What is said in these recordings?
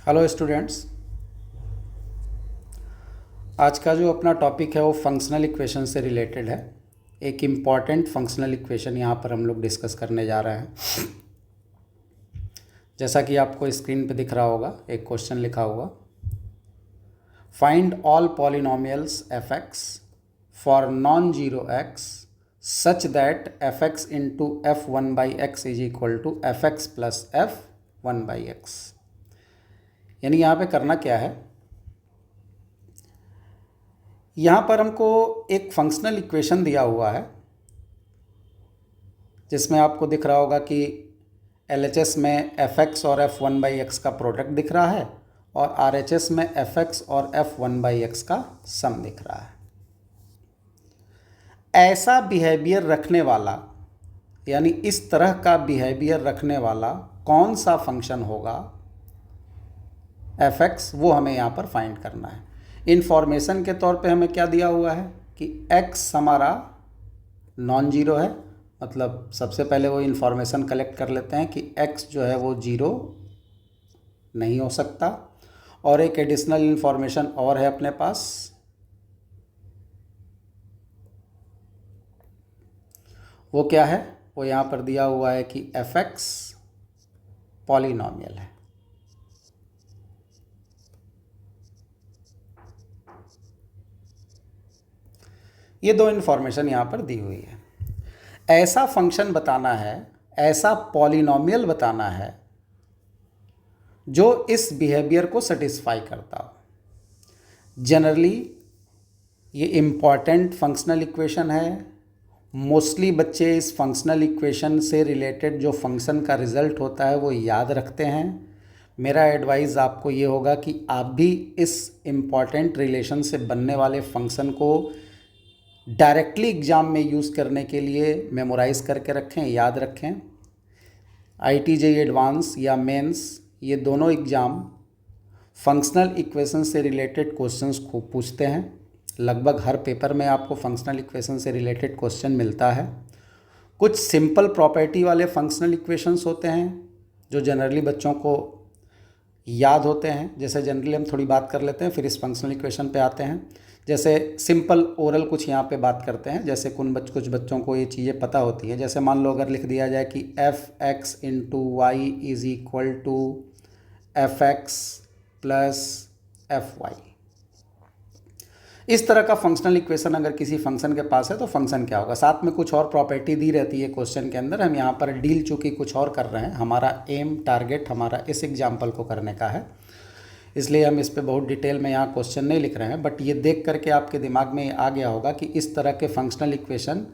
Hello students. आज का जो अपना टॉपिक है वो फंक्शनल इक्वेशन से रिलेटेड है। एक इम्पॉर्टेंट फंक्शनल इक्वेशन यहाँ पर हम लोग डिस्कस करने जा रहे हैं। जैसा कि आपको स्क्रीन पे दिख रहा होगा, एक क्वेश्चन लिखा हुआ, find all polynomials f x for non zero x such that f x into f one by x is equal to f x plus f one by x. यानी यहाँ पे करना क्या है, यहाँ पर हमको एक फंक्शनल इक्वेशन दिया हुआ है जिसमें आपको दिख रहा होगा कि LHS में एफ एक्स और एफ वन बाई एक्स का प्रोडक्ट दिख रहा है और RHS में एफ एक्स और एफ वन बाई एक्स का सम दिख रहा है। ऐसा बिहेवियर रखने वाला, यानी इस तरह का बिहेवियर रखने वाला कौन सा फंक्शन होगा एफ एक्स, वो हमें यहाँ पर फाइंड करना है। इन्फॉर्मेशन के तौर पे हमें क्या दिया हुआ है कि x हमारा नॉन जीरो है, मतलब सबसे पहले वो इन्फॉर्मेशन कलेक्ट कर लेते हैं कि x जो है वो जीरो नहीं हो सकता। और एक एडिशनल इन्फॉर्मेशन और है अपने पास, वो क्या है, वो यहाँ पर दिया हुआ है कि एफ एक्स पॉलिनॉमियल है। ये दो इन्फॉर्मेशन यहाँ पर दी हुई है। ऐसा फंक्शन बताना है, ऐसा पॉलिनॉमियल बताना है जो इस बिहेवियर को सेटिस्फाई करता हो। जनरली ये इम्पॉर्टेंट फंक्शनल इक्वेशन है। मोस्टली बच्चे इस फंक्शनल इक्वेशन से रिलेटेड जो फंक्शन का रिजल्ट होता है वो याद रखते हैं। मेरा एडवाइस आपको ये होगा कि आप भी इस इम्पॉर्टेंट रिलेशन से बनने वाले फंक्शन को डायरेक्टली एग्ज़ाम में यूज़ करने के लिए मेमोराइज करके रखें, याद रखें। IIT JEE एडवांस या मेंस, ये दोनों एग्ज़ाम फंक्शनल इक्वेशन से रिलेटेड क्वेश्चंस खूब पूछते हैं। लगभग हर पेपर में आपको फंक्शनल इक्वेशन से रिलेटेड क्वेश्चन मिलता है। कुछ सिंपल प्रॉपर्टी वाले फंक्शनल इक्वेशंस होते हैं जो जनरली बच्चों को याद होते हैं। जैसे जनरली हम थोड़ी बात कर लेते हैं, फिर इस फंक्शनल इक्वेशन पे आते हैं। जैसे सिंपल ओरल कुछ यहाँ पे बात करते हैं। जैसे कुछ बच्चों को ये चीज़ें पता होती है। जैसे मान लो अगर लिख दिया जाए कि f x into y is equal to f x plus f y, इस तरह का फंक्शनल इक्वेशन अगर किसी फंक्शन के पास है तो फंक्शन क्या होगा। साथ में कुछ और प्रॉपर्टी दी रहती है क्वेश्चन के अंदर। हम यहाँ पर डील चूँकि कुछ और कर रहे हैं, हमारा एम टारगेट हमारा इस एग्जाम्पल को करने का है, इसलिए हम इस पे बहुत डिटेल में यहाँ क्वेश्चन नहीं लिख रहे हैं। बट ये देख करके आपके दिमाग में आ गया होगा कि इस तरह के फंक्शनल इक्वेशन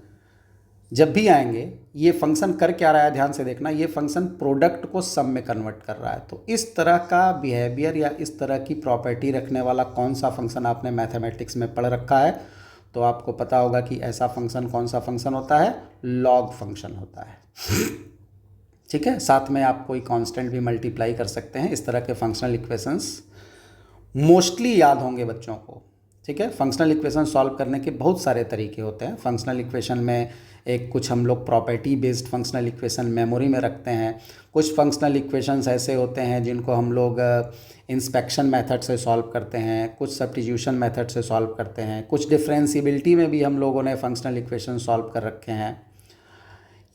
जब भी आएंगे, ये फंक्शन कर क्या रहा है, ध्यान से देखना। ये फंक्शन प्रोडक्ट को सम में कन्वर्ट कर रहा है। तो इस तरह का बिहेवियर या इस तरह की प्रॉपर्टी रखने वाला कौन सा फंक्शन आपने मैथमेटिक्स में पढ़ रखा है तो आपको पता होगा कि ऐसा फंक्शन कौन सा फंक्शन होता है, लॉग फंक्शन होता है। ठीक है, साथ में आप कोई कांस्टेंट भी मल्टीप्लाई कर सकते हैं। इस तरह के फंक्शनल इक्वेशंस मोस्टली याद होंगे बच्चों को। ठीक है, फंक्शनल इक्वेशन सॉल्व करने के बहुत सारे तरीके होते हैं। फंक्शनल इक्वेशन में एक कुछ हम लोग property based functional equation memory में रखते हैं। कुछ फंक्शनल इक्वेशंस ऐसे होते हैं जिनको हम लोग इंस्पेक्शन मेथड से सॉल्व करते हैं, कुछ सब्स्टिट्यूशन मेथड से सॉल्व करते हैं, कुछ डिफरेंशिएबिलिटी में भी हम लोगों ने फंक्शनल इक्वेशन सॉल्व कर रखे हैं।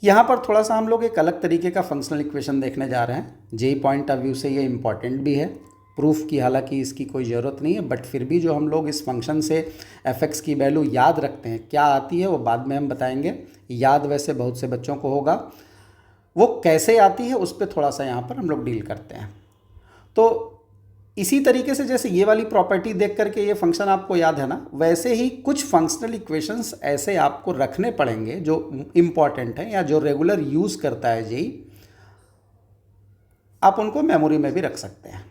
यहाँ पर थोड़ा सा हम लोग एक अलग तरीके का फंक्शनल इक्वेशन देखने जा रहे हैं। जेई पॉइंट ऑफ व्यू से ये इम्पॉर्टेंट भी है। प्रूफ की हालांकि इसकी कोई ज़रूरत नहीं है, बट फिर भी जो हम लोग इस फंक्शन से एफ एक्स की वैल्यू याद रखते हैं, क्या आती है वो बाद में हम बताएंगे। याद वैसे बहुत से बच्चों को होगा, वो कैसे आती है उस पर थोड़ा सा यहाँ पर हम लोग डील करते हैं। तो इसी तरीके से जैसे ये वाली प्रॉपर्टी देख करके ये फंक्शन आपको याद है ना, वैसे ही कुछ फंक्शनल इक्वेशंस ऐसे आपको रखने पड़ेंगे जो इम्पॉर्टेंट हैं या जो रेगुलर यूज़ करता है जेई, आप उनको मेमोरी में भी रख सकते हैं।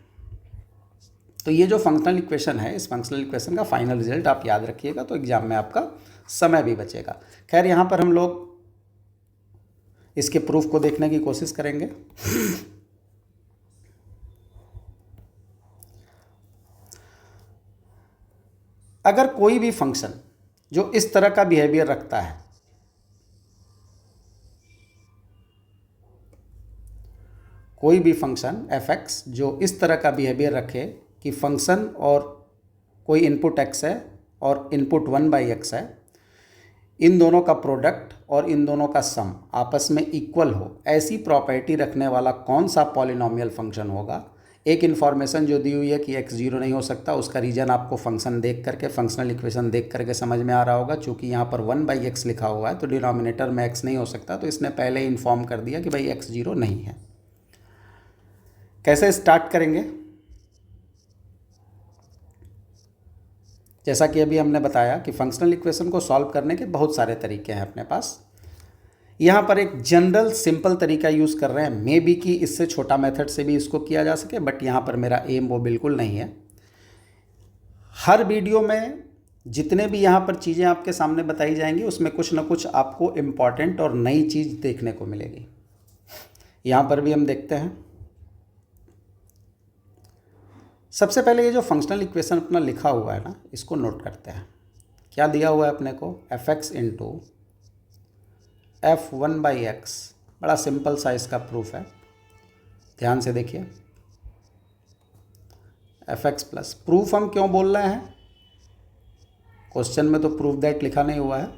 तो ये जो फंक्शनल इक्वेशन है, इस फंक्शनल इक्वेशन का फाइनल रिजल्ट आप याद रखिएगा तो एग्जाम में आपका समय भी बचेगा। खैर, यहाँ पर हम लोग इसके प्रूफ को देखने की कोशिश करेंगे। अगर कोई भी फंक्शन जो इस तरह का बिहेवियर रखता है, कोई भी फंक्शन f(x) जो इस तरह का बिहेवियर रखे कि फंक्शन और कोई इनपुट x है और इनपुट 1/x है, इन दोनों का प्रोडक्ट और इन दोनों का सम आपस में इक्वल हो, ऐसी प्रॉपर्टी रखने वाला कौन सा पॉलिनॉमियल फंक्शन होगा। एक इन्फॉर्मेशन जो दी हुई है कि x 0 नहीं हो सकता, उसका रीजन आपको फंक्शन देख करके, फंक्शनल इक्वेशन देख करके समझ में आ रहा होगा। चूंकि यहाँ पर 1/x लिखा हुआ है तो डिनोमिनेटर में x नहीं हो सकता, तो इसने पहले ही इन्फॉर्म कर दिया कि भाई x 0 नहीं है। कैसे स्टार्ट करेंगे? जैसा कि अभी हमने बताया कि फंक्शनल इक्वेशन को सॉल्व करने के बहुत सारे तरीके हैं अपने पास। यहाँ पर एक जनरल सिंपल तरीका यूज़ कर रहे हैं, मे बी कि इससे छोटा मेथड से भी इसको किया जा सके, बट यहाँ पर मेरा एम वो बिल्कुल नहीं है। हर वीडियो में जितने भी यहाँ पर चीज़ें आपके सामने बताई जाएंगी उसमें कुछ ना कुछ आपको इम्पॉर्टेंट और नई चीज़ देखने को मिलेगी। यहाँ पर भी हम देखते हैं। सबसे पहले ये जो फंक्शनल इक्वेशन अपना लिखा हुआ है ना, इसको नोट करते हैं। क्या दिया हुआ है अपने को? f(x) into f(1/x)। बड़ा सिंपल सा इसका प्रूफ है, ध्यान से देखिए। f(x) प्लस प्रूफ हम क्यों बोल रहे हैं? क्वेश्चन में तो प्रूफ दैट लिखा नहीं हुआ है,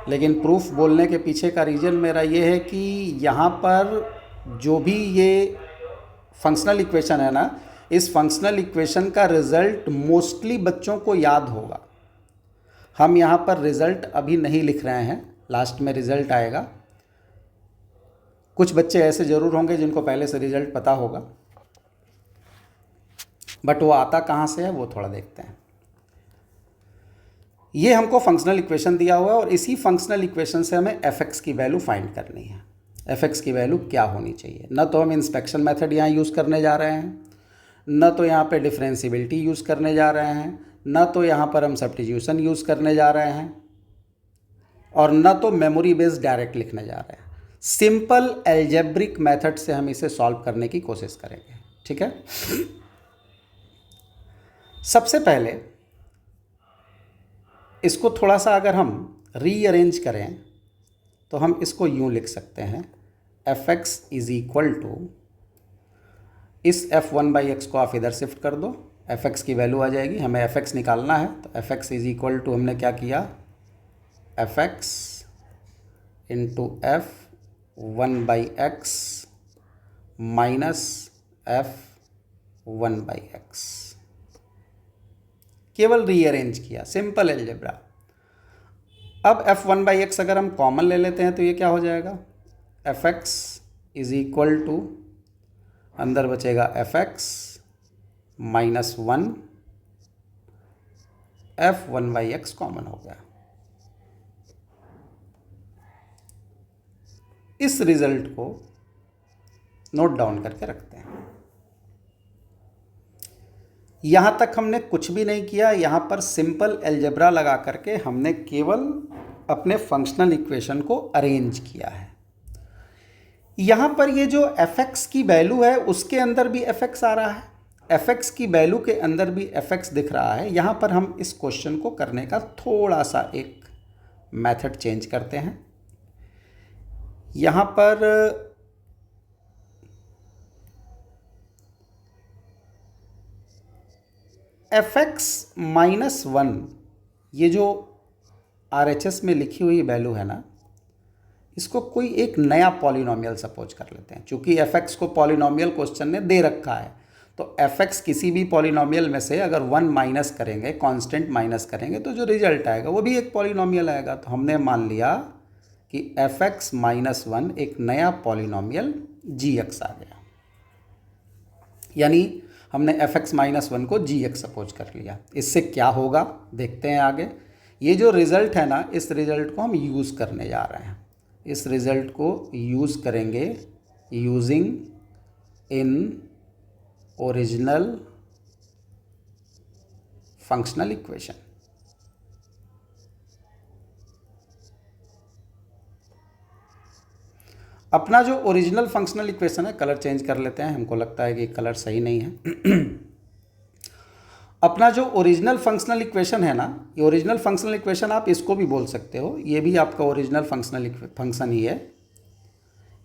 लेकिन प्रूफ बोलने के पीछे का रीज़न मेरा ये है कि यहाँ पर जो भी ये फंक्शनल इक्वेशन है ना, इस फंक्शनल इक्वेशन का रिजल्ट मोस्टली बच्चों को याद होगा। हम यहाँ पर रिजल्ट अभी नहीं लिख रहे हैं, लास्ट में रिजल्ट आएगा। कुछ बच्चे ऐसे ज़रूर होंगे जिनको पहले से रिजल्ट पता होगा, बट वो आता कहाँ से है वो थोड़ा देखते हैं। ये हमको फंक्शनल इक्वेशन दिया हुआ है और इसी फंक्शनल इक्वेशन से हमें f(x) की वैल्यू फाइंड करनी है। f(x) की वैल्यू क्या होनी चाहिए? न तो हम इंस्पेक्शन मेथड यहाँ यूज़ करने जा रहे हैं, न तो यहाँ पे डिफरेंशियबिलिटी यूज़ करने जा रहे हैं, न तो यहाँ पर हम सब्स्टिट्यूशन यूज़ करने जा रहे हैं, और न तो मेमोरी बेस्ड डायरेक्ट लिखने जा रहे हैं। सिंपल एल्जेब्रिक मेथड से हम इसे सॉल्व करने की कोशिश करेंगे, ठीक है। सबसे पहले इसको थोड़ा सा अगर हम रीअरेंज करें तो हम इसको यूँ लिख सकते हैं, f(x) इज इक्वल टू, इस f(1/x) को आप इधर शिफ्ट कर दो, f(x) की वैल्यू आ जाएगी। हमें f(x) निकालना है तो f(x) इज इक्वल टू, हमने क्या किया, f(x) into f(1/x) minus f(1/x), केवल रीअरेंज किया, सिंपल अलजेब्रा। अब f(1/x) अगर हम कॉमन ले लेते हैं तो ये क्या हो जाएगा, f(x) इज इक्वल टू, अंदर बचेगा f(x) माइनस 1, f(1/x) कॉमन हो गया। इस रिजल्ट को नोट डाउन करके रखते हैं। यहाँ तक हमने कुछ भी नहीं किया, यहाँ पर सिंपल अलजेब्रा लगा करके हमने केवल अपने फंक्शनल इक्वेशन को अरेंज किया है। यहाँ पर ये जो f(x) की वैल्यू है उसके अंदर भी f(x) आ रहा है, f(x) की वैल्यू के अंदर भी f(x) दिख रहा है। यहाँ पर हम इस क्वेश्चन को करने का थोड़ा सा एक मेथड चेंज करते हैं। यहाँ पर f(x) माइनस 1, ये जो RHS में लिखी हुई वैल्यू है ना, इसको कोई एक नया पॉलिनॉमियल सपोज कर लेते हैं। चूंकि f(x) को पॉलिनॉमियल क्वेश्चन ने दे रखा है, तो f(x) किसी भी पॉलिनॉमियल में से अगर 1 माइनस करेंगे, कांस्टेंट माइनस करेंगे, तो जो रिजल्ट आएगा वो भी एक पॉलिनॉमियल आएगा। तो हमने मान लिया कि f(x) माइनस 1 एक नया पॉलिनॉमियल gx आ गया, यानी हमने f(x) माइनस 1 को gx सपोज कर लिया। इससे क्या होगा देखते हैं आगे। ये जो रिज़ल्ट है ना, इस रिज़ल्ट को हम यूज़ करने जा रहे हैं। इस रिज़ल्ट को यूज़ करेंगे using in original functional equation. अपना जो ओरिजिनल फंक्शनल इक्वेशन है, कलर चेंज कर लेते हैं, हमको लगता है कि कलर सही नहीं है। अपना जो ओरिजिनल फंक्शनल इक्वेशन है ना, ये ओरिजिनल फंक्शनल इक्वेशन आप इसको भी बोल सकते हो, ये भी आपका ओरिजिनल फंक्शनल फंक्शन ही है।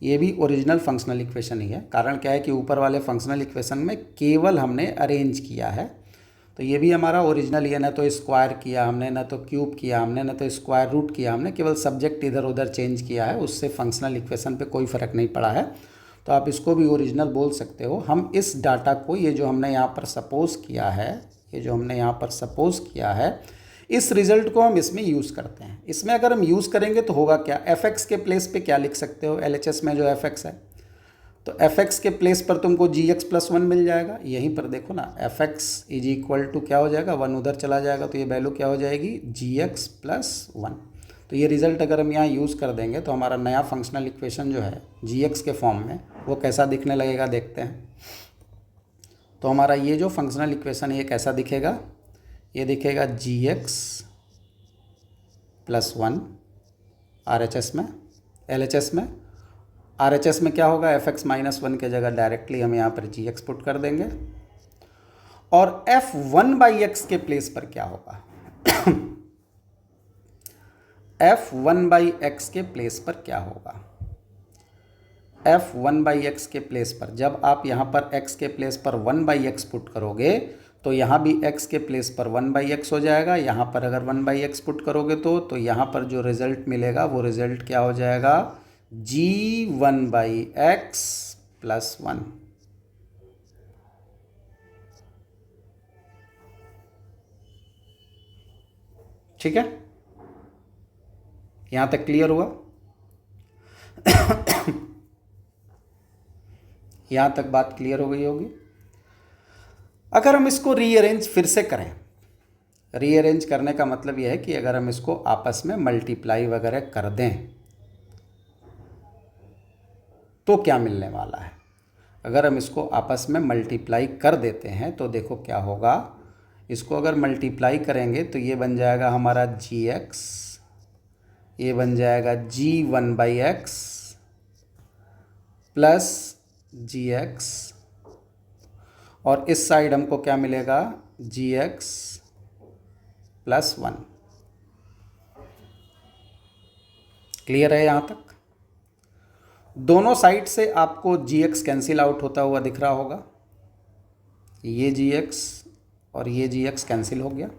ये भी ओरिजिनल फंक्शनल इक्वेशन ही है। कारण क्या है कि ऊपर वाले फंक्शनल इक्वेशन में केवल हमने अरेंज किया है, तो ये भी हमारा ओरिजिनल ही है। ना तो स्क्वायर किया हमने, ना तो क्यूब किया हमने, ना तो स्क्वायर रूट किया हमने, केवल सब्जेक्ट इधर उधर चेंज किया है, उससे फंक्शनल इक्वेशन पे कोई फ़र्क नहीं पड़ा है। तो आप इसको भी ओरिजिनल बोल सकते हो। हम इस डाटा को, ये जो हमने यहाँ पर सपोज़ किया है, ये जो हमने यहाँ पर सपोज़ किया है, इस रिज़ल्ट को हम इसमें यूज़ करते हैं। इसमें अगर हम यूज़ करेंगे तो होगा क्या, fx के प्लेस पे क्या लिख सकते हो, LHS में जो fx है, तो fx के प्लेस पर तुमको gx प्लस 1 मिल जाएगा। यहीं पर देखो ना, fx इज इक्वल टू क्या हो जाएगा, 1 उधर चला जाएगा, तो ये वैल्यू क्या हो जाएगी, gx प्लस 1। तो ये रिज़ल्ट अगर हम यहाँ यूज़ कर देंगे तो हमारा नया फंक्शनल इक्वेशन जो है gx के फॉर्म में, वो कैसा दिखने लगेगा देखते हैं। तो हमारा ये जो फंक्शनल इक्वेशन है ये कैसा दिखेगा, ये दिखेगा gx प्लस 1 RHS में, LHS में। RHS में क्या होगा, fx माइनस 1 के जगह डायरेक्टली हम यहाँ पर gx पुट कर देंगे। और f1 बाई एक्स के प्लेस पर क्या होगा f1 बाई एक्स के प्लेस पर क्या होगा, f1 बाई एक्स के प्लेस पर जब आप यहाँ पर x के प्लेस पर 1 बाई एक्स पुट करोगे तो यहाँ भी x के प्लेस पर 1 बाई एक्स हो जाएगा। यहाँ पर अगर 1 बाई एक्स पुट करोगे तो यहाँ पर जो रिज़ल्ट मिलेगा वो रिज़ल्ट क्या हो जाएगा, g1 बाई एक्स प्लस 1। ठीक है, यहाँ तक क्लियर हुआ यहाँ तक बात क्लियर हो गई होगी। अगर हम इसको रीअरेंज फिर से करें, रीअरेंज करने का मतलब यह है कि अगर हम इसको आपस में मल्टीप्लाई वगैरह कर दें तो क्या मिलने वाला है। अगर हम इसको आपस में मल्टीप्लाई कर देते हैं तो देखो क्या होगा, इसको अगर मल्टीप्लाई करेंगे तो ये बन जाएगा हमारा gx, ये बन जाएगा g1 by x plus gx, और इस साइड हमको क्या मिलेगा, gx प्लस 1। क्लियर है यहाँ तक। दोनों साइड से आपको gx कैंसिल आउट होता हुआ दिख रहा होगा, ये gx और ये gx कैंसिल हो गया।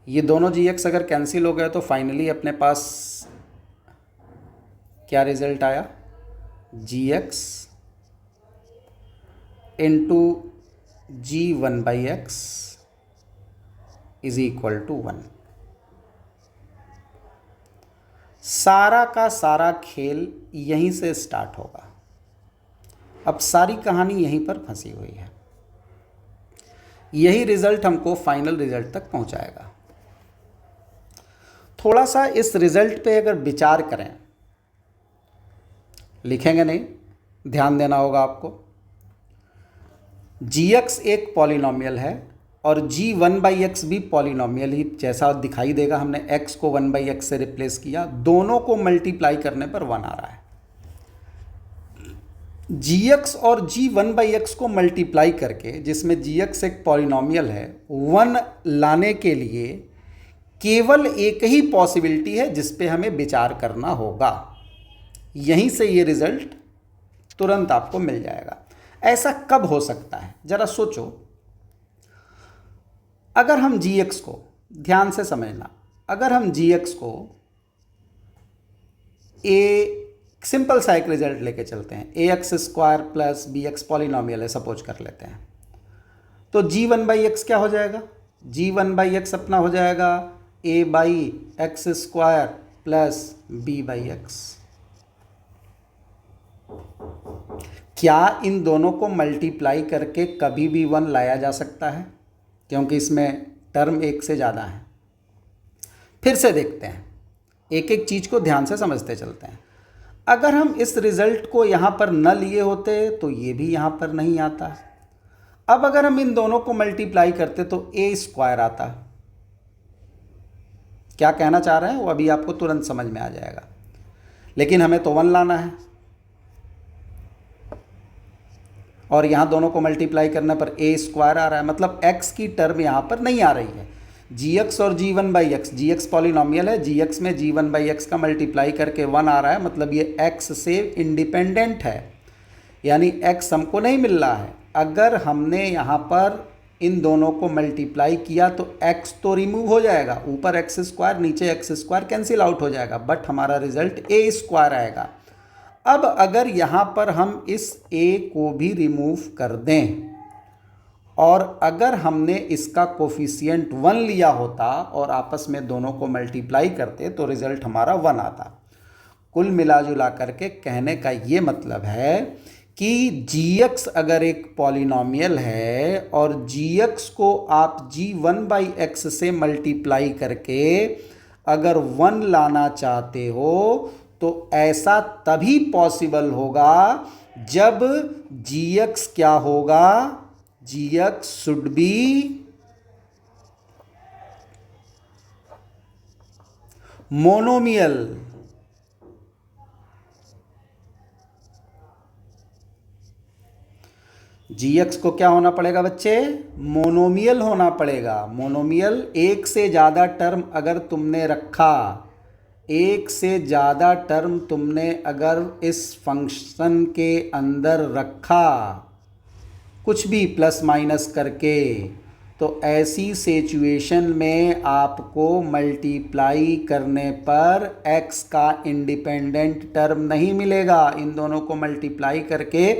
ये दोनों gx अगर कैंसिल हो गए तो फाइनली अपने पास क्या रिजल्ट आया, gx into g1 by x is equal to 1। सारा का सारा खेल यहीं से स्टार्ट होगा। अब सारी कहानी यहीं पर फंसी हुई है। यही रिजल्ट हमको फाइनल रिजल्ट तक पहुंचाएगा। थोड़ा सा इस रिजल्ट पे अगर विचार करें, लिखेंगे नहीं, ध्यान देना होगा आपको। gx एक पॉलिनोमियल है और g1 बाई एक्स भी पॉलिनोमियल ही जैसा दिखाई देगा। हमने x को 1 बाई एक्स से रिप्लेस किया, दोनों को मल्टीप्लाई करने पर 1 आ रहा है। gx और g1 बाई एक्स को मल्टीप्लाई करके, जिसमें gx एक पॉलिनोमियल है, 1 लाने के लिए केवल एक ही पॉसिबिलिटी है जिस पे हमें विचार करना होगा। यहीं से ये रिजल्ट तुरंत आपको मिल जाएगा। ऐसा कब हो सकता है, जरा सोचो। अगर हम gx को, ध्यान से समझना, अगर हम gx को सिंपल सा एक रिजल्ट लेके चलते हैं, ax square plus bx polynomial है सपोज कर लेते हैं, तो g1 बाई एक्स क्या हो जाएगा, g1 बाई एक्स अपना हो जाएगा a by x square plus b by x. क्या इन दोनों को मल्टीप्लाई करके कभी भी 1 लाया जा सकता है, क्योंकि इसमें टर्म एक से ज़्यादा है। फिर से देखते हैं, एक एक चीज़ को ध्यान से समझते चलते हैं। अगर हम इस रिज़ल्ट को यहाँ पर न लिए होते तो ये भी यहाँ पर नहीं आता। अब अगर हम इन दोनों को मल्टीप्लाई करते तो a स्क्वायर आता। क्या कहना चाह रहे हैं वो अभी आपको तुरंत समझ में आ जाएगा, लेकिन हमें तो 1 लाना है और यहाँ दोनों को मल्टीप्लाई करने पर a स्क्वायर आ रहा है, मतलब x की टर्म यहाँ पर नहीं आ रही है। gx और g1/x, gx पॉलिनॉमियल है, gx में g1/x का मल्टीप्लाई करके 1 आ रहा है, मतलब ये x से इंडिपेंडेंट है, यानी x हमको नहीं मिल रहा है। अगर हमने यहाँ पर इन दोनों को मल्टीप्लाई किया तो x तो रिमूव हो जाएगा, ऊपर x² नीचे x² कैंसिल आउट हो जाएगा, बट हमारा रिजल्ट a² आएगा। अब अगर यहाँ पर हम इस a को भी रिमूव कर दें और अगर हमने इसका कोफिशिएंट 1 लिया होता और आपस में दोनों को मल्टीप्लाई करते तो रिजल्ट हमारा 1 आता। कुल मिला जुला करके कहने का ये मतलब है कि gx अगर एक पॉलिनॉमियल है और gx को आप g1/x से मल्टीप्लाई करके अगर 1 लाना चाहते हो तो ऐसा तभी पॉसिबल होगा जब gx क्या होगा, gx should be monomial. gx को क्या होना पड़ेगा बच्चे, मोनोमियल होना पड़ेगा। मोनोमियल, एक से ज़्यादा टर्म अगर तुमने रखा, एक से ज़्यादा टर्म तुमने अगर इस फंक्शन के अंदर रखा कुछ भी प्लस माइनस करके, तो ऐसी सिचुएशन में आपको मल्टीप्लाई करने पर x का इंडिपेंडेंट टर्म नहीं मिलेगा। इन दोनों को मल्टीप्लाई करके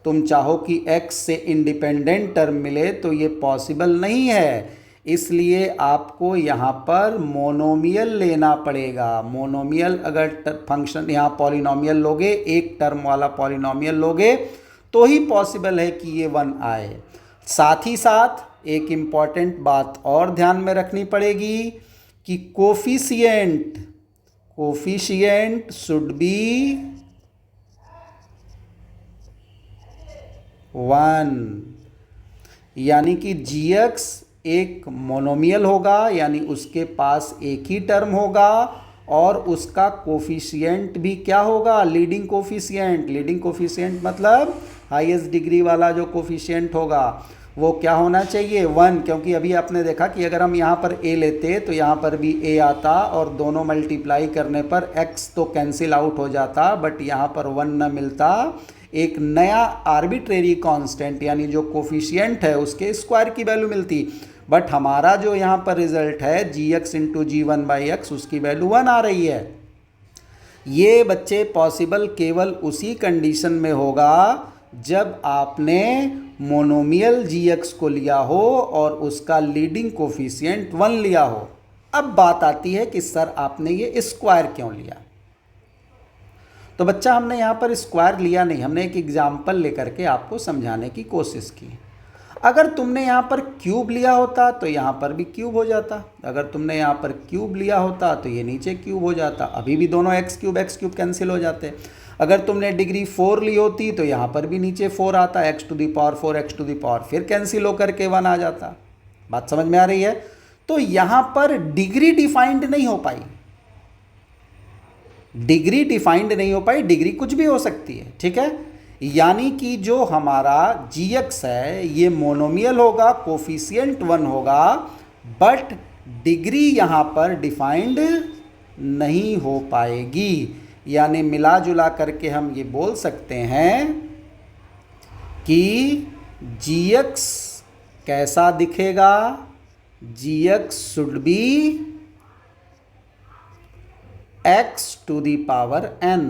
तुम चाहो कि x से इंडिपेंडेंट टर्म मिले तो ये पॉसिबल नहीं है, इसलिए आपको यहाँ पर मोनोमियल लेना पड़ेगा। मोनोमियल अगर फंक्शन यहाँ पॉलिनॉमियल लोगे, एक टर्म वाला पॉलिनॉमियल लोगे तो ही पॉसिबल है कि ये 1 आए। साथ ही साथ एक इम्पॉर्टेंट बात और ध्यान में रखनी पड़ेगी कि कोफिशिएंट शुड बी 1, यानी कि gx एक मोनोमियल होगा, यानी उसके पास एक ही टर्म होगा और उसका कोफिशिएंट भी क्या होगा, लीडिंग कोफिशिएंट। लीडिंग कोफिशिएंट मतलब हाईएस्ट डिग्री वाला जो कोफिशिएंट होगा वो क्या होना चाहिए, 1, क्योंकि अभी आपने देखा कि अगर हम यहाँ पर a लेते तो यहाँ पर भी a आता और दोनों मल्टीप्लाई करने पर x तो कैंसिल आउट हो जाता, बट यहाँ पर 1 न मिलता, एक नया आर्बिट्रेरी कांस्टेंट यानी जो कोफिशिएंट है उसके स्क्वायर की वैल्यू मिलती। बट हमारा जो यहाँ पर रिजल्ट है gx इंटू g1/x, उसकी वैल्यू 1 आ रही है। ये बच्चे पॉसिबल केवल उसी कंडीशन में होगा जब आपने मोनोमियल gx को लिया हो और उसका लीडिंग कोफिशिएंट 1 लिया हो। अब बात आती है कि सर आपने ये स्क्वायर क्यों लिया। तो बच्चा हमने यहाँ पर स्क्वायर लिया नहीं, हमने एक एग्जाम्पल लेकर के आपको समझाने की कोशिश की। अगर तुमने यहाँ पर क्यूब लिया होता तो यहाँ पर भी क्यूब हो जाता, अगर तुमने यहाँ पर क्यूब लिया होता तो ये नीचे क्यूब हो जाता, अभी भी दोनों x क्यूब कैंसिल हो जाते। अगर तुमने डिग्री 4 ली होती तो यहाँ पर भी नीचे 4 आता, x⁴ फिर कैंसिल होकर के 1 आ जाता। बात समझ में आ रही है। तो यहाँ पर डिग्री डिफाइंड नहीं हो पाई, डिग्री कुछ भी हो सकती है, ठीक है। यानी कि जो हमारा gx है ये मोनोमियल होगा, कोफिशिएंट 1 होगा, बट डिग्री यहाँ पर डिफाइंड नहीं हो पाएगी। यानी मिला जुला करके हम ये बोल सकते हैं कि gx कैसा दिखेगा, gx शुड बी x⁴n,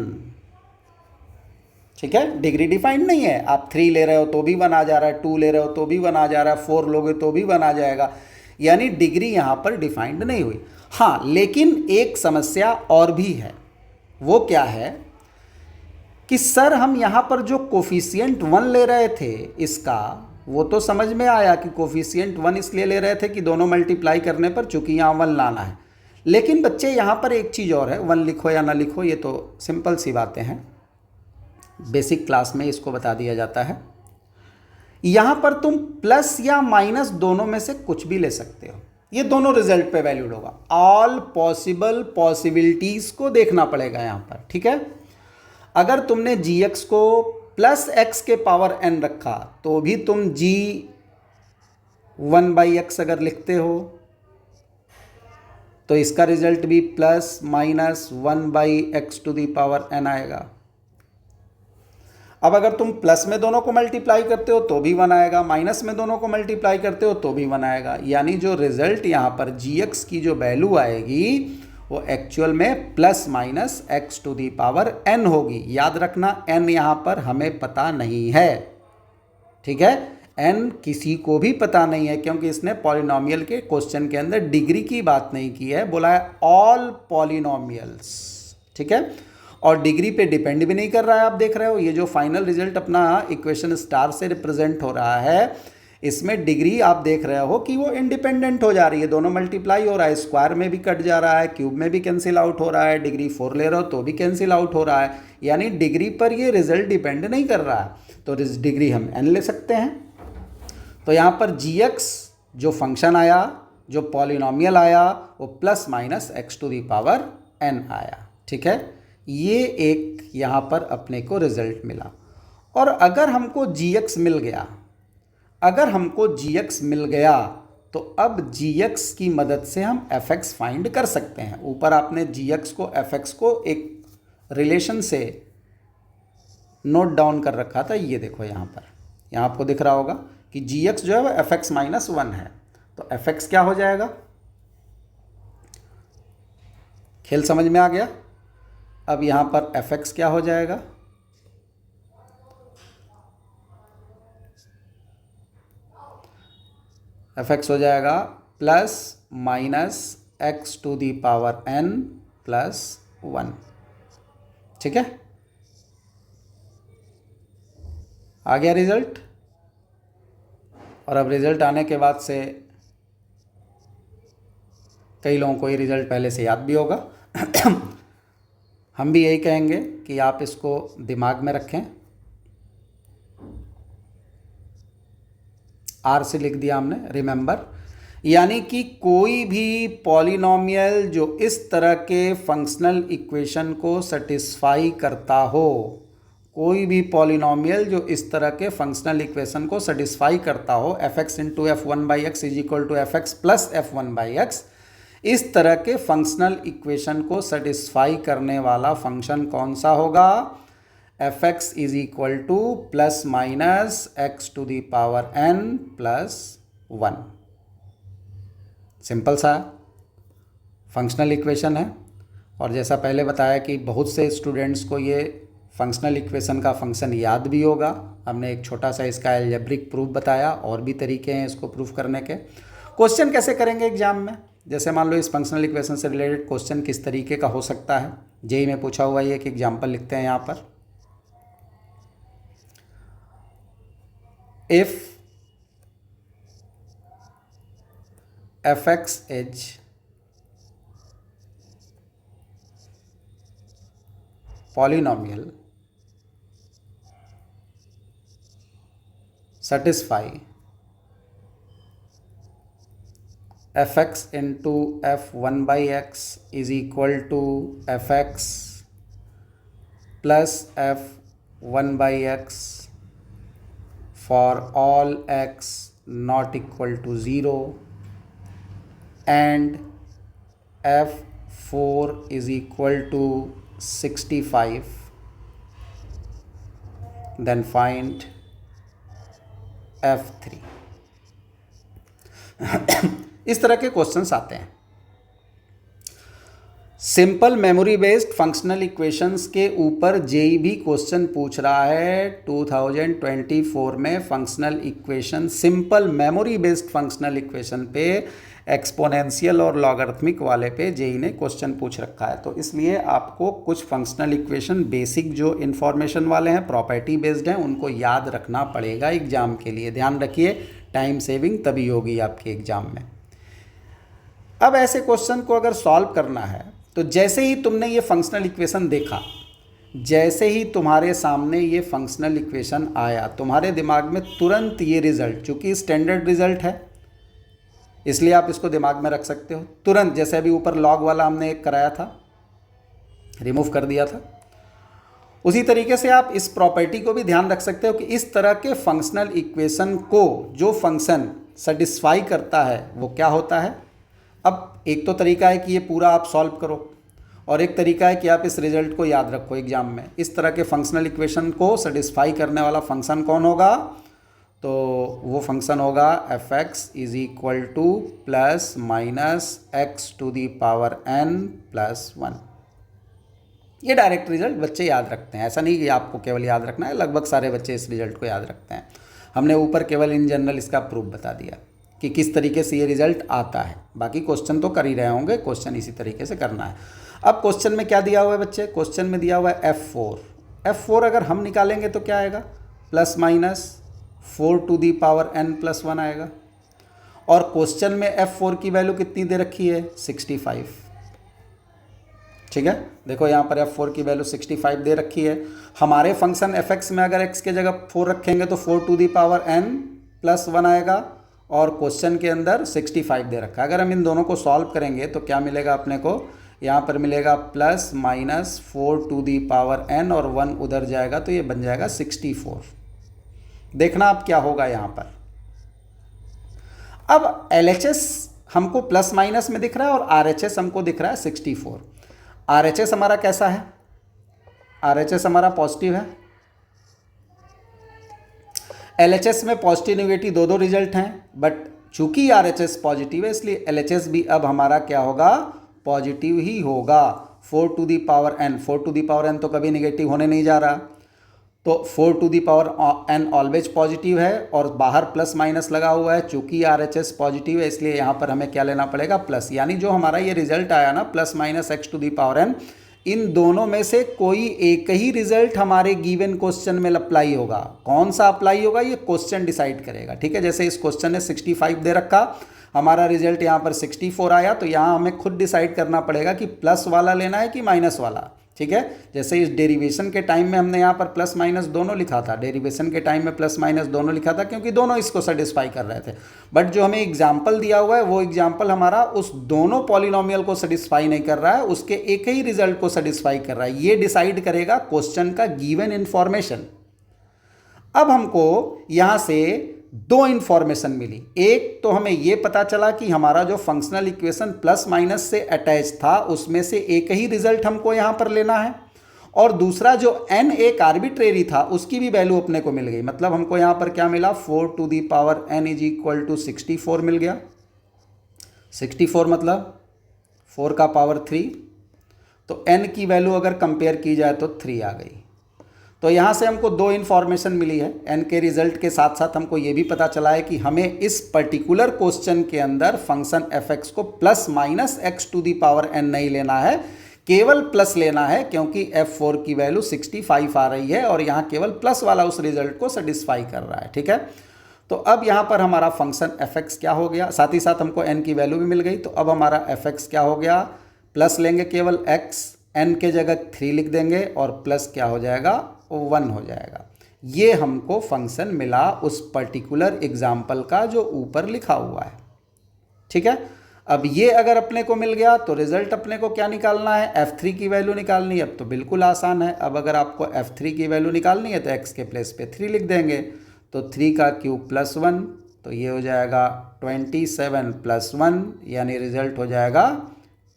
ठीक है। डिग्री डिफाइंड नहीं है, आप 3 ले रहे हो तो भी 1 आ जा रहा है, 2 ले रहे हो तो भी 1 आ जा रहा है, 4 लोगे तो भी 1 आ जाएगा, यानी डिग्री यहाँ पर डिफाइंड नहीं हुई। हाँ, लेकिन एक समस्या और भी है। वो क्या है कि सर हम यहाँ पर जो कोफिशिएंट 1 ले रहे थे इसका, वो तो समझ में आया कि कोफिशिएंट 1 इसलिए ले रहे थे कि दोनों मल्टीप्लाई करने पर चूंकि यहाँ 1 लाना है। लेकिन बच्चे यहाँ पर एक चीज़ और है, 1 लिखो या ना लिखो ये तो सिंपल सी बातें हैं, बेसिक क्लास में इसको बता दिया जाता है। यहाँ पर तुम प्लस या माइनस दोनों में से कुछ भी ले सकते हो, ये दोनों रिजल्ट पे वैल्यूड होगा। ऑल पॉसिबल पॉसिबिलिटीज को देखना पड़ेगा यहाँ पर, ठीक है। अगर तुमने gx को प्लस x⁴n रखा तो भी तुम g1/x अगर लिखते हो तो इसका रिजल्ट भी प्लस माइनस 1/x⁴n आएगा। अब अगर तुम प्लस में दोनों को मल्टीप्लाई करते हो तो भी 1 आएगा, माइनस में दोनों को मल्टीप्लाई करते हो तो भी 1 आएगा। यानी जो रिजल्ट यहाँ पर gx की जो वैल्यू आएगी वो एक्चुअल में प्लस माइनस x⁴n होगी। याद रखना n यहाँ पर हमें पता नहीं है, ठीक है, n किसी को भी पता नहीं है, क्योंकि इसने पॉलिनोमियल के क्वेश्चन के अंदर डिग्री की बात नहीं की है, बोला है ऑल पॉलिनोमियल्स, ठीक है, और डिग्री पे डिपेंड भी नहीं कर रहा है। आप देख रहे हो ये जो फाइनल रिजल्ट अपना इक्वेशन स्टार से रिप्रेजेंट हो रहा है, इसमें डिग्री आप देख रहे हो कि वो इंडिपेंडेंट हो जा रही है, दोनों मल्टीप्लाई हो रहा है, स्क्वायर में भी कट जा रहा है, क्यूब में भी कैंसिल आउट हो रहा है, डिग्री 4 ले रहे हो तो भी कैंसिल आउट हो रहा है, यानी डिग्री पर ये रिजल्ट डिपेंड नहीं कर रहा है। तो डिग्री हम n ले सकते हैं। तो यहाँ पर gx जो फंक्शन आया, जो पॉलिनोमियल आया, वो प्लस माइनस x⁴n आया, ठीक है। ये एक यहाँ पर अपने को रिजल्ट मिला। और अगर हमको gx मिल गया, अगर हमको gx मिल गया तो अब gx की मदद से हम fx फाइंड कर सकते हैं। ऊपर आपने gx को fx को एक रिलेशन से नोट डाउन कर रखा था, ये देखो यहाँ पर, यहाँ आपको दिख रहा होगा कि gx जो है वो fx माइनस 1 है। तो fx क्या हो जाएगा, खेल समझ में आ गया। अब यहाँ पर fx क्या हो जाएगा, fx हो जाएगा प्लस माइनस x⁴n प्लस 1, ठीक है। आ गया रिजल्ट। और अब रिजल्ट आने के बाद से कई लोगों को ये रिजल्ट पहले से याद भी होगा। हम भी यही कहेंगे कि आप इसको दिमाग में रखें। आर से लिख दिया हमने, रिमेंबर, यानी कि कोई भी पॉलिनोमियल जो इस तरह के फंक्शनल इक्वेशन को सेटिस्फाई करता हो, कोई भी पॉलिनोमियल जो इस तरह के फंक्शनल इक्वेशन को सेटिस्फाई करता हो, fx into f1/x is equal to fx plus f1/x, इस तरह के फंक्शनल इक्वेशन को सेटिस्फाई करने वाला फंक्शन कौन सा होगा, fx is equal to plus minus x⁴n plus 1। Simple सा फंक्शनल इक्वेशन है। और जैसा पहले बताया कि बहुत से स्टूडेंट्स को ये फंक्शनल इक्वेशन का फंक्शन याद भी होगा। हमने एक छोटा सा इसका एल्जेब्रिक प्रूफ बताया, और भी तरीके हैं इसको प्रूफ करने के। क्वेश्चन कैसे करेंगे एग्जाम में, जैसे मान लो इस फंक्शनल इक्वेशन से रिलेटेड क्वेश्चन किस तरीके का हो सकता है, जेईई में पूछा हुआ ये एक एग्जाम्पल लिखते हैं यहाँ पर। If fx is polynomial satisfy fx into f1/x is equal to fx plus f1/x for all x not equal to 0 and f4 is equal to 65, then find f3। इस तरह के क्वेश्चंस आते हैं। Simple memory based functional equations के ऊपर JEE भी question पूछ रहा है 2024 में। Functional equation, simple memory based functional equation पे, एक्सपोनेंशियल और लॉगरिथमिक वाले पे जेईई ने क्वेश्चन पूछ रखा है। तो इसलिए आपको कुछ फंक्शनल इक्वेशन बेसिक जो इन्फॉर्मेशन वाले हैं, प्रॉपर्टी बेस्ड हैं, उनको याद रखना पड़ेगा एग्जाम के लिए। ध्यान रखिए, टाइम सेविंग तभी होगी आपके एग्जाम में। अब ऐसे क्वेश्चन को अगर सॉल्व करना है तो जैसे ही तुमने ये फंक्शनल इक्वेशन देखा, जैसे ही तुम्हारे सामने ये फंक्शनल इक्वेशन आया, तुम्हारे दिमाग में तुरंत ये रिजल्ट, चूँकि स्टैंडर्ड रिजल्ट है इसलिए आप इसको दिमाग में रख सकते हो तुरंत। जैसे अभी ऊपर लॉग वाला हमने एक कराया था, रिमूव कर दिया था, उसी तरीके से आप इस प्रॉपर्टी को भी ध्यान रख सकते हो कि इस तरह के फंक्शनल इक्वेशन को जो फंक्शन सेटिस्फाई करता है वो क्या होता है। अब एक तो तरीका है कि ये पूरा आप सॉल्व करो, और एक तरीका है कि आप इस रिजल्ट को याद रखो एग्जाम में। इस तरह के फंक्शनल इक्वेशन को सेटिस्फाई करने वाला फंक्शन कौन होगा, तो वो फंक्शन होगा f x is equal to plus minus x to the power n plus 1। ये डायरेक्ट रिजल्ट बच्चे याद रखते हैं, ऐसा नहीं कि आपको केवल याद रखना है, लगभग सारे बच्चे इस रिजल्ट को याद रखते हैं। हमने ऊपर केवल इन जनरल इसका प्रूफ बता दिया कि किस तरीके से ये रिजल्ट आता है, बाकी क्वेश्चन तो कर ही रहे होंगे, क्वेश्चन इसी तरीके से करना है। अब क्वेश्चन में क्या दिया हुआ है बच्चे, क्वेश्चन में दिया हुआ है F4 अगर हम निकालेंगे तो क्या आएगा, plus minus 4 to the power n plus 1 आएगा। और क्वेश्चन में F4 की वैल्यू कितनी दे रखी है, 65। ठीक है, देखो यहाँ पर F4 की वैल्यू 65 दे रखी है। हमारे फंक्शन fx में अगर x के जगह 4 रखेंगे तो 4 to the power n plus 1 आएगा, और क्वेश्चन के अंदर 65 दे रखा है। अगर हम इन दोनों को सॉल्व करेंगे तो क्या मिलेगा अपने को, यहाँ पर मिलेगा plus minus 4 to the power n और 1 उधर जाएगा तो ये बन जाएगा 64। देखना अब क्या होगा यहाँ पर। अब LHS हमको प्लस माइनस में दिख रहा है और RHS हमको दिख रहा है 64। RHS हमारा कैसा है, RHS हमारा पॉजिटिव है। LHS में पॉजिटिव नेगेटिव दो रिजल्ट हैं, बट चूंकि RHS पॉजिटिव है इसलिए LHS भी अब हमारा क्या होगा, पॉजिटिव ही होगा। 4 to the power n, 4 to the power n तो कभी नेगेटिव होने नहीं जा रहा, तो 4 to the power n always positive है, और बाहर प्लस माइनस लगा हुआ है। चूंकि RHS पॉजिटिव है इसलिए यहाँ पर हमें क्या लेना पड़ेगा, प्लस। यानी जो हमारा ये रिजल्ट आया ना plus minus x to the power n, इन दोनों में से कोई एक ही रिजल्ट हमारे गिवन क्वेश्चन में अप्लाई होगा। कौन सा अप्लाई होगा ये क्वेश्चन डिसाइड करेगा। ठीक है, जैसे इस क्वेश्चन ने 65 दे रखा, हमारा रिजल्ट यहाँ पर 64 आया, तो यहाँ हमें खुद डिसाइड करना पड़ेगा कि प्लस वाला लेना है कि माइनस वाला। ठीक है, जैसे इस डेरिवेशन के टाइम में हमने यहाँ पर प्लस माइनस दोनों लिखा था, डेरिवेशन के टाइम में प्लस माइनस दोनों लिखा था क्योंकि दोनों इसको सेटिस्फाई कर रहे थे। बट जो हमें एग्जाम्पल दिया हुआ है वो एग्जाम्पल हमारा उस दोनों पॉलिनोमियल को सेटिस्फाई नहीं कर रहा है, उसके एक ही रिजल्ट को सेटिस्फाई कर रहा है। ये डिसाइड करेगा क्वेश्चन का गिवन इंफॉर्मेशन। अब हमको यहाँ से दो इन्फॉर्मेशन मिली। एक तो हमें ये पता चला कि हमारा जो फंक्शनल इक्वेशन प्लस माइनस से अटैच था उसमें से एक ही रिजल्ट हमको यहाँ पर लेना है, और दूसरा जो n एक आर्बिट्रेरी था उसकी भी वैल्यू अपने को मिल गई। मतलब हमको यहाँ पर क्या मिला, 4 to the power n is equal to 64 मिल गया। 64 मतलब 4 का पावर 3, तो n की वैल्यू अगर कंपेयर की जाए तो 3 आ गई। तो यहाँ से हमको दो इन्फॉर्मेशन मिली है। n के रिजल्ट के साथ साथ हमको ये भी पता चला है कि हमें इस पर्टिकुलर क्वेश्चन के अंदर फंक्शन fx को plus minus x to the power n नहीं लेना है, केवल प्लस लेना है, क्योंकि F4 की वैल्यू 65 आ रही है और यहाँ केवल प्लस वाला उस रिजल्ट को सेटिस्फाई कर रहा है। ठीक है, तो अब यहाँ पर हमारा फंक्शन fx क्या हो गया, साथ ही साथ हमको n की वैल्यू भी मिल गई। तो अब हमारा fx क्या हो गया, प्लस लेंगे केवल x, n के जगह 3 लिख देंगे और प्लस क्या हो जाएगा, 1 हो जाएगा। ये हमको फंक्शन मिला उस पर्टिकुलर एग्जाम्पल का जो ऊपर लिखा हुआ है। ठीक है, अब ये अगर अपने को मिल गया तो रिजल्ट अपने को क्या निकालना है, F3 की वैल्यू निकालनी है। अब तो बिल्कुल आसान है। अब अगर आपको F3 की वैल्यू निकालनी है तो x के प्लेस पे 3 लिख देंगे, तो 3 का क्यूब प्लस 1, तो ये हो जाएगा 27 प्लस 1, यानी रिजल्ट हो जाएगा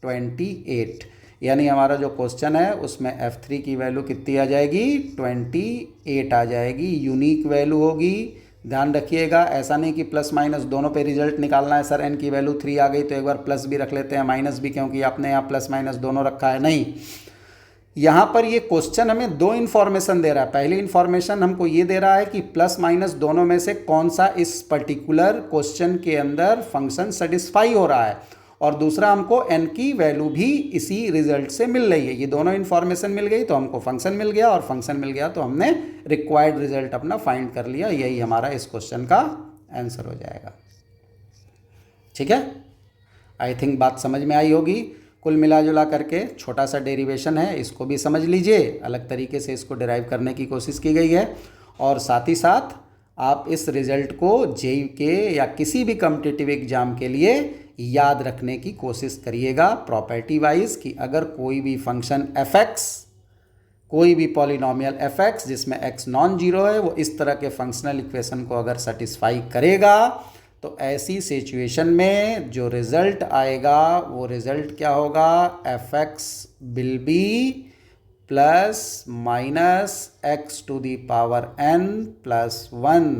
28। यानी हमारा जो क्वेश्चन है उसमें F3 की वैल्यू कितनी आ जाएगी, 28 आ जाएगी। यूनिक वैल्यू होगी, ध्यान रखिएगा। ऐसा नहीं कि प्लस माइनस दोनों पे रिजल्ट निकालना है। सर n की वैल्यू 3 आ गई तो एक बार प्लस भी रख लेते हैं, माइनस भी, क्योंकि आपने यहाँ प्लस माइनस दोनों रखा है। नहीं, यहाँ पर ये क्वेश्चन हमें दो इन्फॉर्मेशन दे रहा है। पहली इन्फॉर्मेशन हमको ये दे रहा है कि प्लस माइनस दोनों में से कौन सा इस पर्टिकुलर क्वेश्चन के अंदर फंक्शन सेटिस्फाई हो रहा है, और दूसरा हमको n की वैल्यू भी इसी रिजल्ट से मिल रही है। ये दोनों इन्फॉर्मेशन मिल गई तो हमको फंक्शन मिल गया, और फंक्शन मिल गया तो हमने रिक्वायर्ड रिजल्ट अपना फाइंड कर लिया। यही हमारा इस क्वेश्चन का आंसर हो जाएगा। ठीक है, आई थिंक बात समझ में आई होगी। कुल मिला जुला करके छोटा सा डेरिवेशन है, इसको भी समझ लीजिए। अलग तरीके से इसको डिराइव करने की कोशिश की गई है, और साथ ही साथ आप इस रिजल्ट को जेईई के या किसी भी कॉम्पिटिटिव एग्जाम के लिए याद रखने की कोशिश करिएगा प्रॉपर्टी वाइज, कि अगर कोई भी फंक्शन fx, कोई भी पॉलिनोमियल fx जिसमें x नॉन जीरो है, वो इस तरह के फंक्शनल इक्वेशन को अगर सेटिस्फाई करेगा तो ऐसी सिचुएशन में जो रिज़ल्ट आएगा वो रिज़ल्ट क्या होगा, f x will be plus minus x to the power n plus 1,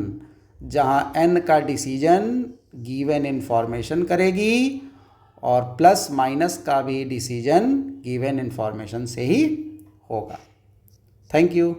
जहाँ n का डिसीजन गिवन इन्फॉर्मेशन करेगी और प्लस माइनस का भी डिसीजन गिवन इन्फॉर्मेशन से ही होगा। Thank you.